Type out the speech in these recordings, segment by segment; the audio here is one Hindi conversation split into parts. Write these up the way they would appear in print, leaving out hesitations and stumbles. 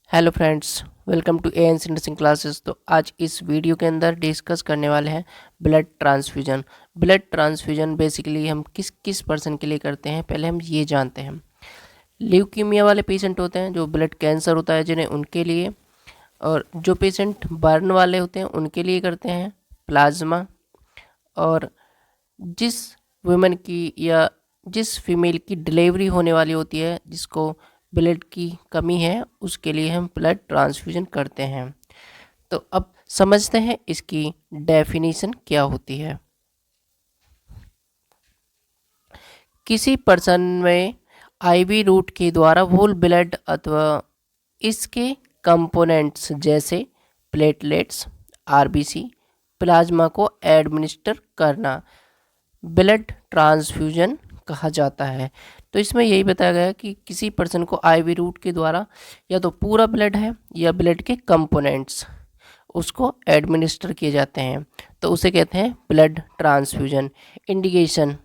Hello friends, welcome to ANC nursing classes. तो आज इस वीडियो के अंदर डिस्कस करने वाले हैं blood transfusion. Blood transfusion basically हम किस किस पर्सन के लिए करते हैं, पहले हम ये जानते हैं। ल्यूकीमिया वाले पेशेंट होते हैं, जो ब्लड कैंसर होता है जिन्हें, उनके लिए। और जो पेशेंट बर्न वाले होते हैं उनके लिए करते हैं प्लाज्मा। और जिस वुमेन की या जिस फीमेल की डिलीवरी होने वाली होती है, जिसको ब्लड की कमी है, उसके लिए हम ब्लड ट्रांसफ्यूजन करते हैं। तो अब समझते हैं इसकी डेफिनेशन क्या होती है। किसी पर्सन में आईवी रूट के द्वारा होल ब्लड अथवा इसके कंपोनेंट्स जैसे प्लेटलेट्स, आरबीसी, प्लाज्मा को एडमिनिस्टर करना ब्लड ट्रांसफ्यूजन कहा जाता है। तो इसमें यही बताया गया है कि किसी पर्सन को आईवी रूट के द्वारा या तो पूरा ब्लड है या ब्लड के कंपोनेंट्स उसको एडमिनिस्टर किए जाते हैं, तो उसे कहते हैं ब्लड ट्रांसफ्यूजन। इंडिकेशन,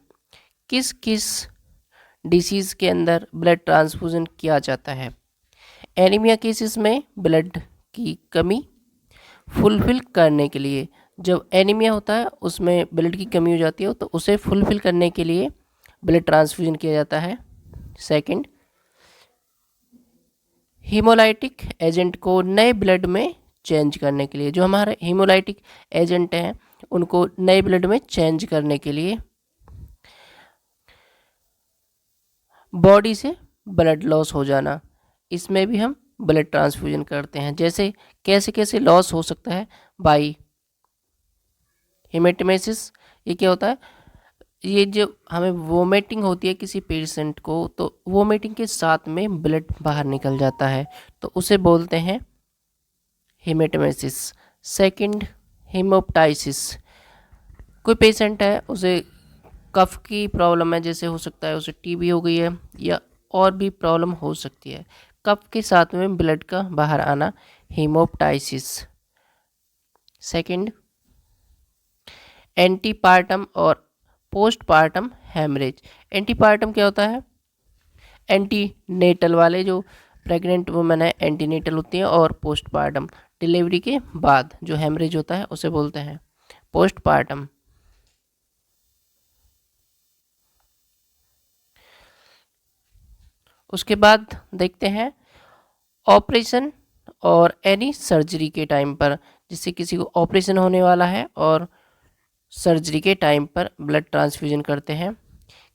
किस किस डिसीज़ के अंदर ब्लड ट्रांसफ्यूजन किया जाता है। एनीमिया केसेस में ब्लड की कमी फुलफिल करने के लिए, जब एनीमिया होता है उसमें ब्लड की कमी हो जाती है, तो उसे फुलफिल करने के लिए ब्लड ट्रांसफ्यूजन किया जाता है। सेकंड, हीमोलाइटिक एजेंट को नए ब्लड में चेंज करने के लिए, जो हमारे हीमोलाइटिक एजेंट हैं उनको नए ब्लड में चेंज करने के लिए। बॉडी से ब्लड लॉस हो जाना, इसमें भी हम ब्लड ट्रांसफ्यूजन करते हैं। जैसे कैसे कैसे लॉस हो सकता है, बाई हेमेटोमेसिस। ये क्या होता है, ये जो हमें वोमिटिंग होती है किसी पेशेंट को, तो वोमिटिंग के साथ में ब्लड बाहर निकल जाता है, तो उसे बोलते हैं हेमेटोमेसिस। Second, haemoptysis. कोई पेशेंट है, उसे कफ की प्रॉब्लम है, जैसे हो सकता है उसे टीबी हो गई है या और भी प्रॉब्लम हो सकती है, कफ के साथ में ब्लड का बाहर आना, हेमोप्टाइसिस। सेकंड, एंटीपार्टम और पोस्टपार्टम हेमरेज। एंटीपार्टम क्या होता है, एंटीनेटल वाले जो प्रेग्नेंट वुमेन है एंटीनेटल होती हैं, और पोस्टपार्टम डिलीवरी के बाद जो हेमरेज होता है उसे बोलते हैं पोस्टपार्टम। उसके बाद देखते हैं ऑपरेशन और एनी सर्जरी के टाइम पर, जिससे किसी को ऑपरेशन होने वाला है और सर्जरी के टाइम पर ब्लड ट्रांसफ्यूजन करते हैं।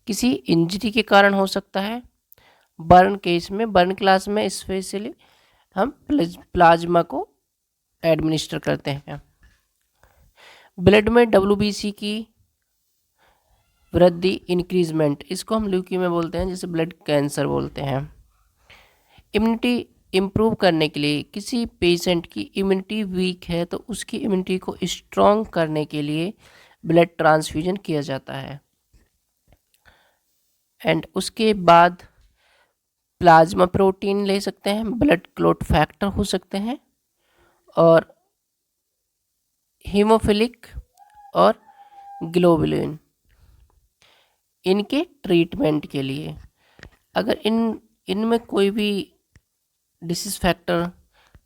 किसी इंजरी के कारण हो सकता है, बर्न केस में, बर्न क्लास में स्पेशली हम प्लाज्मा को एडमिनिस्टर करते हैं। ब्लड में डब्ल्यूबीसी की वृद्धि, इंक्रीजमेंट, इसको हम ल्यूकीमिया बोलते हैं, जिसे ब्लड कैंसर बोलते हैं। इम्यूनिटी इम्प्रूव करने के लिए, किसी पेशेंट की इम्यूनिटी वीक है तो उसकी इम्यूनिटी को स्ट्रॉन्ग करने के लिए ब्लड ट्रांसफ्यूजन किया जाता है। एंड उसके बाद प्लाज्मा प्रोटीन ले सकते हैं, ब्लड क्लॉट फैक्टर हो सकते हैं, और हीमोफिलिक और ग्लोबुलिन, इनके ट्रीटमेंट के लिए। अगर इनमें कोई भी डिसीज फैक्टर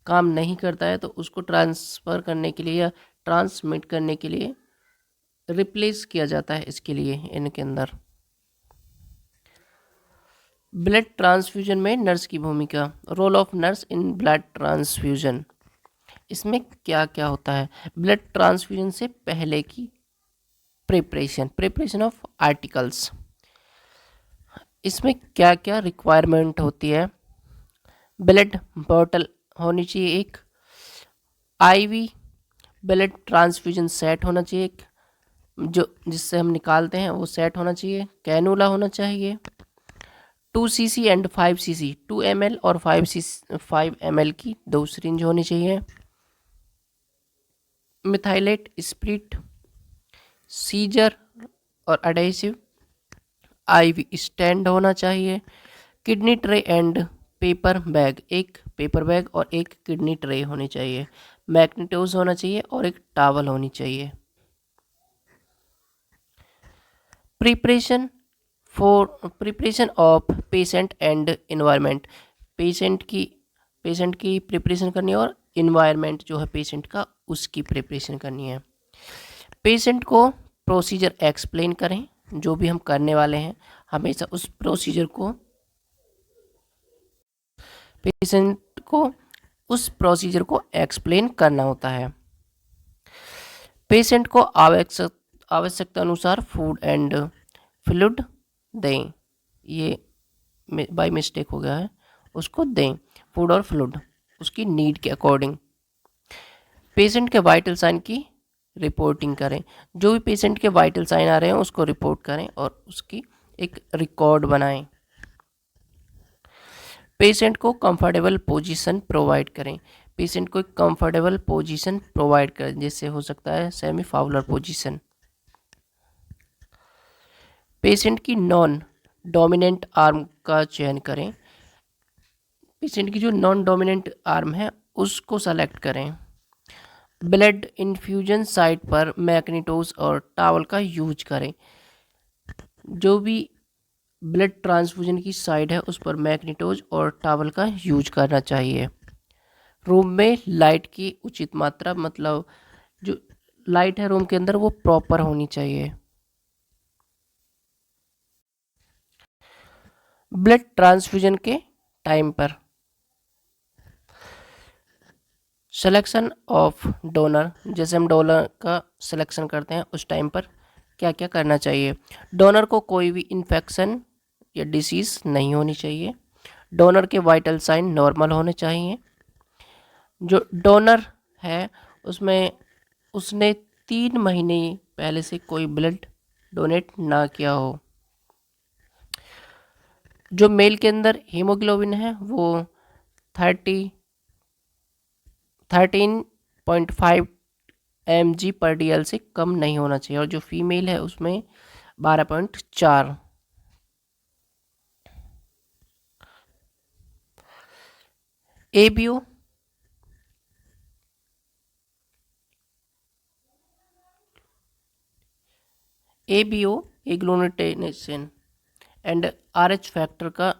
काम नहीं करता है तो उसको ट्रांसफ़र करने के लिए या ट्रांसमिट करने के लिए रिप्लेस किया जाता है, इसके लिए इनके अंदर। ब्लड ट्रांसफ्यूजन में नर्स की भूमिका, role of nurse in blood transfusion. इसमें क्या क्या होता है, ब्लड ट्रांसफ्यूजन से पहले की प्रिपरेशन ऑफ आर्टिकल्स, इसमें क्या क्या रिक्वायरमेंट होती है। ब्लड बॉटल होनी चाहिए एक, आईवी ब्लड ट्रांसफ्यूजन सेट होना चाहिए एक, जो जिससे हम निकालते हैं वो सेट होना चाहिए। कैनुला होना चाहिए। 2 cc एंड 5 cc, 2 ml और 5 ml की 2 सिरिंज होनी चाहिए। मिथाइलेट स्प्रिट, सीजर और अडेसिव, आईवी स्टैंड होना चाहिए। Kidney tray and paper bag, एक पेपर बैग और एक किडनी ट्रे होनी चाहिए। मैग्नेटोज होना चाहिए और एक टावल होनी चाहिए। Preparation of patient and environment, patient की पेशेंट की प्रिपरेशन करनी है और इन्वायरमेंट जो है पेशेंट का उसकी प्रिपरेशन करनी है। पेशेंट को प्रोसीजर एक्सप्लेन करें, जो भी हम करने वाले हैं हमेशा उस प्रोसीजर को पेशेंट को उस प्रोसीजर को एक्सप्लेन करना होता है। पेशेंट को आवश्यकता अनुसार फूड एंड फ्लूइड दें, ये बाय मिस्टेक हो गया है, उसको दें फूड और फ्लूइड उसकी नीड के अकॉर्डिंग। पेशेंट के वाइटल साइन की रिपोर्टिंग करें, जो भी पेशेंट के वाइटल साइन आ रहे हैं उसको रिपोर्ट करें और उसकी एक रिकॉर्ड बनाएं। पेशेंट को कंफर्टेबल पोजीशन प्रोवाइड करें, पेशेंट को एक कंफर्टेबल पोजीशन प्रोवाइड करें, जिससे हो सकता है सेमी फाउलर पोजीशन। पेशेंट की नॉन डोमिनेंट आर्म का चयन करें, पेशेंट की जो नॉन डोमिनेंट आर्म है उसको सेलेक्ट करें। ब्लड इन्फ्यूजन साइट पर मैग्नेटोज और टॉवल का यूज करें, जो भी ब्लड ट्रांसफ्यूजन की साइड है उस पर मैग्नेटोज और टॉवल का यूज करना चाहिए। रूम में लाइट की उचित मात्रा, मतलब जो लाइट है रूम के अंदर वो प्रॉपर होनी चाहिए। ब्लड ट्रांसफ्यूजन के टाइम पर सिलेक्शन ऑफ डोनर, जैसे हम डोनर का सिलेक्शन करते हैं उस टाइम पर क्या क्या करना चाहिए। डोनर को कोई भी इन्फेक्शन या डिसीज़ नहीं होनी चाहिए। डोनर के वाइटल साइन नॉर्मल होने चाहिए। जो डोनर है उसमें उसने 3 महीने पहले से कोई ब्लड डोनेट ना किया हो। जो मेल के अंदर हीमोग्लोबिन है वो 13.5 mg/dl से कम नहीं होना चाहिए, और जो फीमेल है उसमें 12.4। ABO agglutination and RH factor का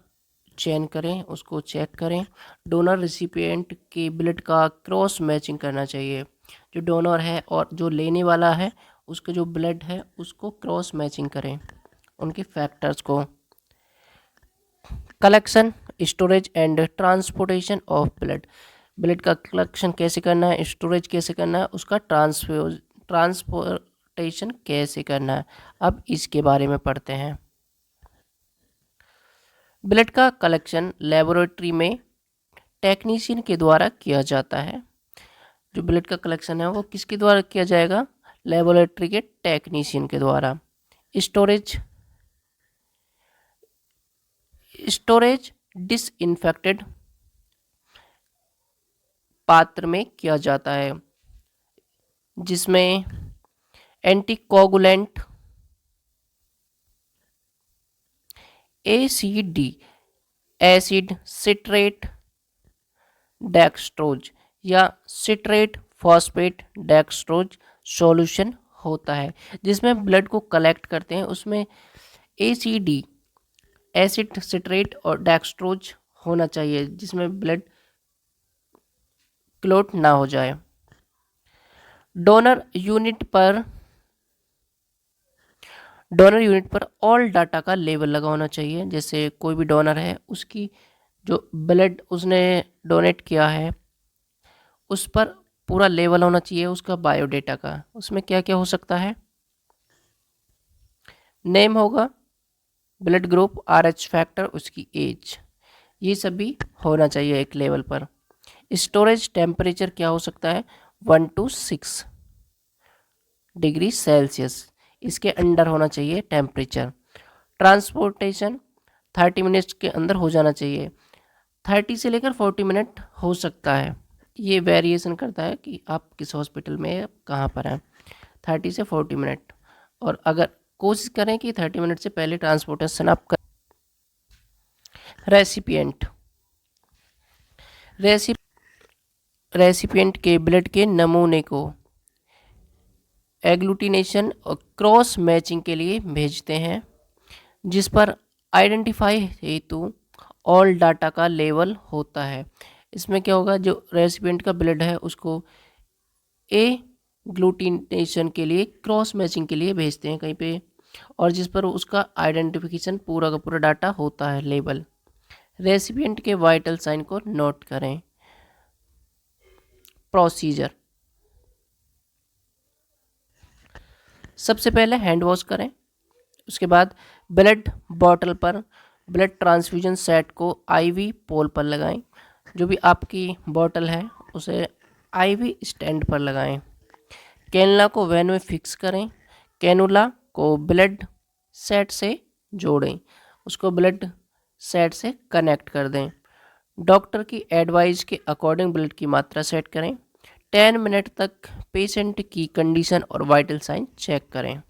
चयन करें, उसको चेक करें। डोनर रिसिपिएंट के ब्लड का क्रॉस मैचिंग करना चाहिए, जो डोनर है और जो लेने वाला है उसका जो ब्लड है उसको क्रॉस मैचिंग करें उनके फैक्टर्स को। Collection, storage and transportation of blood, blood का कलेक्शन कैसे करना है, स्टोरेज कैसे करना है, उसका ट्रांसपोर्टेशन कैसे करना है, अब इसके बारे में पढ़ते हैं। ब्लड का कलेक्शन लेबोरेटरी में टेक्नीशियन के द्वारा किया जाता है। जो ब्लड का कलेक्शन है वो किसके द्वारा किया जाएगा, लेबोरेटरी के टेक्नीशियन के द्वारा। स्टोरेज डिसइंफेक्टेड पात्र में किया जाता है, जिसमें anticoagulant ACD acid citrate dextrose या सिट्रेट फॉस्फेट डेक्सट्रोज सॉल्यूशन होता है, जिसमें ब्लड को कलेक्ट करते हैं उसमें ACD एसिड सिट्रेट और डेक्सट्रोज होना चाहिए, जिसमें ब्लड क्लॉट ना हो जाए। डोनर यूनिट पर ऑल डाटा का लेवल लगा होना चाहिए, जैसे कोई भी डोनर है उसकी जो ब्लड उसने डोनेट किया है उस पर पूरा लेवल होना चाहिए उसका बायोडेटा का। उसमें क्या क्या हो सकता है, नेम होगा, ब्लड ग्रुप, RH फैक्टर, उसकी एज, ये सभी होना चाहिए एक लेवल पर। स्टोरेज टेम्परेचर क्या हो सकता है, 1 to 6 डिग्री सेल्सियस, इसके अंडर होना चाहिए टेम्परेचर। ट्रांसपोर्टेशन 30 मिनट्स के अंदर हो जाना चाहिए, 30 से लेकर 40 मिनट हो सकता है, ये वेरिएशन करता है कि आप किस हॉस्पिटल में कहाँ पर हैं। 30 से 40 मिनट, और अगर कोशिश करें कि 30 मिनट से पहले ट्रांसपोर्टेशन आप कर। रेसिपिएंट के ब्लड के नमूने को एग्लूटिनेशन और क्रॉस मैचिंग के लिए भेजते हैं, जिस पर आइडेंटिफाई हेतु ऑल डाटा का लेवल होता है। इसमें क्या होगा, जो रेसिपिएंट का ब्लड है उसको ए ग्लूटिनेशन के लिए, क्रॉस मैचिंग के लिए भेजते हैं कहीं पे, और जिस पर उसका आइडेंटिफिकेशन पूरा का पूरा डाटा होता है, लेबल। रेसिपिएंट के वाइटल साइन को नोट करें। प्रोसीजर, सबसे पहले हैंड वॉश करें। उसके बाद ब्लड बॉटल पर ब्लड ट्रांसफ्यूजन सेट को आईवी पोल पर लगाएं। जो भी आपकी बॉटल है उसे आईवी स्टैंड पर लगाएं। कैनुला को वैन में फिक्स करें। कैनुला को ब्लड सेट से जोड़ें, उसको ब्लड सेट से कनेक्ट कर दें। डॉक्टर की एडवाइस के अकॉर्डिंग ब्लड की मात्रा सेट करें। 10 मिनट तक पेशेंट की कंडीशन और वाइटल साइन चेक करें।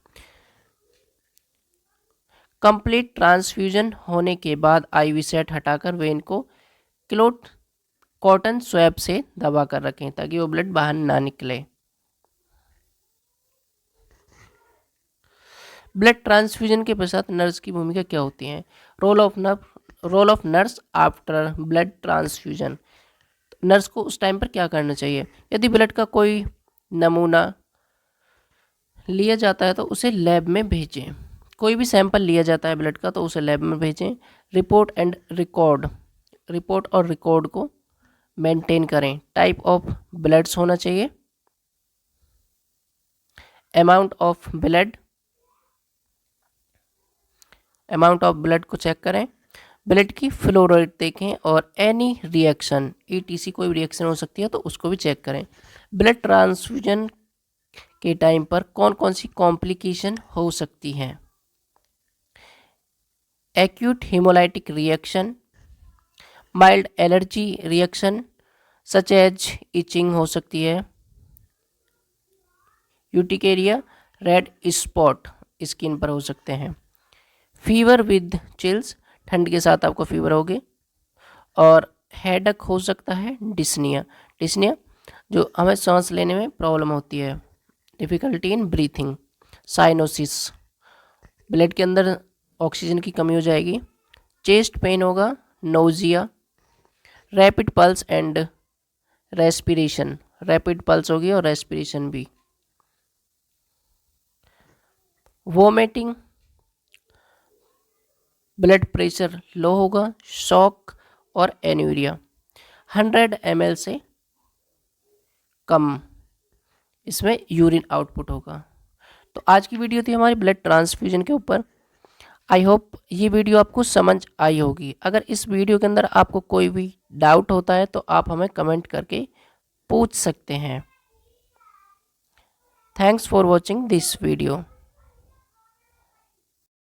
कंप्लीट ट्रांसफ्यूजन होने के बाद आईवी सेट हटाकर वेन को क्लोट कॉटन स्वैब से दबा कर रखें ताकि वो ब्लड बाहर ना निकले। ब्लड ट्रांसफ्यूजन के पश्चात नर्स की भूमिका क्या होती है? Role of nurse after blood transfusion. Nurse को उस टाइम पर क्या करना चाहिए? यदि ब्लड का कोई नमूना लिया जाता है तो उसे लैब में भेजें। कोई भी सैंपल लिया जाता है ब्लड का तो उसे लैब में भेजें। रिपोर्ट और रिकॉर्ड को मेंटेन करें। टाइप ऑफ ब्लड्स होना चाहिए। अमाउंट ऑफ ब्लड को चेक करें। ब्लड की फ्लो रेट देखें और एनी रिएक्शन ETC कोई भी रिएक्शन हो सकती है तो उसको भी चेक करें। ब्लड ट्रांसफ्यूजन के टाइम पर कौन कौन सी कॉम्प्लिकेशन हो सकती हैं? Acute haemolytic reaction, mild allergy reaction such as itching हो सकती है, यूटिकेरिया, रेड स्पॉट स्किन पर हो सकते हैं, फीवर विद चिल्स, ठंड के साथ आपको फीवर होगी, और हेडक हो सकता है, डिस्निया जो हमें सांस लेने में प्रॉब्लम होती है, difficulty in breathing, cyanosis, blood के अंदर ऑक्सीजन की कमी हो जाएगी, चेस्ट पेन होगा, nausea, rapid pulse and respiration, rapid pulse होगी और रेस्पिरेशन भी, वोमिटिंग, ब्लड प्रेशर लो होगा, शॉक और एन्यूरिया। 100 ml से कम इसमें यूरिन आउटपुट होगा। तो आज की वीडियो थी हमारी ब्लड ट्रांसफ्यूजन के ऊपर। आई होप ये वीडियो आपको समझ आई होगी। अगर इस वीडियो के अंदर आपको कोई भी डाउट होता है तो आप हमें कमेंट करके पूछ सकते हैं। Thanks for watching this video.